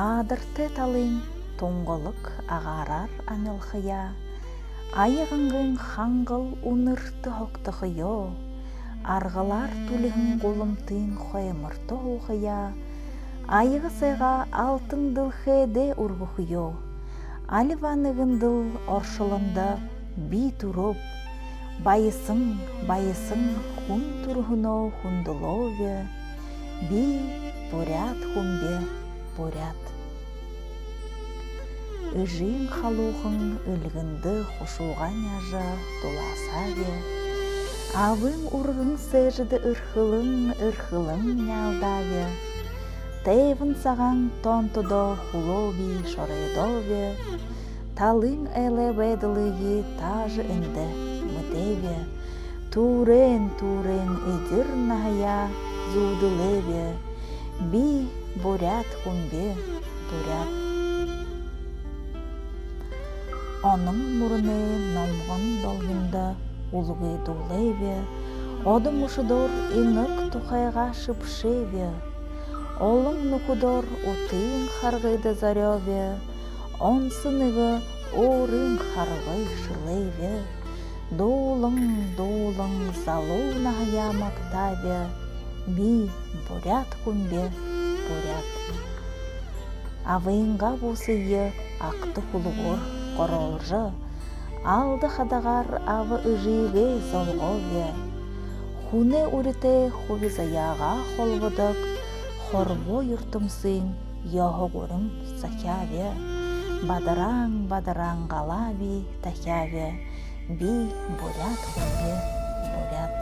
Адырты талын тоңғылық ағарар анылхыя, айығыңғын хаңғыл унырты хоқтықыйо, арғылар түлігін қолымтын қоймырты оғыя, айығы сайға алтын дылхеде ұрғықыйо, аливанығындыл оршылында би тұрып, байысың хун тұрғыно хундылове, би буряд хумбе буряд. Үжін халуғын үлгінді хушуған яжа туласаве, авың ұрғын сәжіді ұрхылың нялдаве, тейвін саған тонтудо хулоби шорейдове, талың әлі бәділігі тажы үнді мүдеве, турен едір нахая зудылеве, би буряд хумбе буряд. Оның мұрыны номғын долғында улығы дулеве, одым ұшыдор инық тұқайға шыпшеве, олың нұқыдор ұтын харғайды зареве, он сынығы орын харғай шылеве, долың залу нағая мақтаве, би буряд хумбе буряд. Авайынға бұсыйы ақты құлығыр қоролжы, алды қадағар авы үжіге золғове, хуне үріте хувизаяға қолвыдық, хорбо юртымсың яғығырым сахяве, бадаран ғалаби тахяве, би буряд хумбе буряд.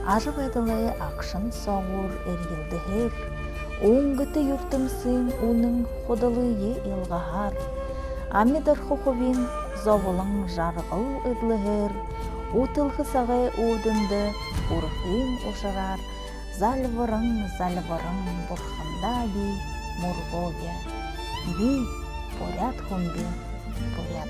Ажы бәділі ақшын соғыр әргілдігер, оңғыты юртымсың оның қодылығы елғағар, амидар құқывин зоғылың жарғыл үдлігер, ұтылғы сағай өдінді ұрғын ұшырар, залвырың бұрхында би мұрғове, би буряд хумбе буряд.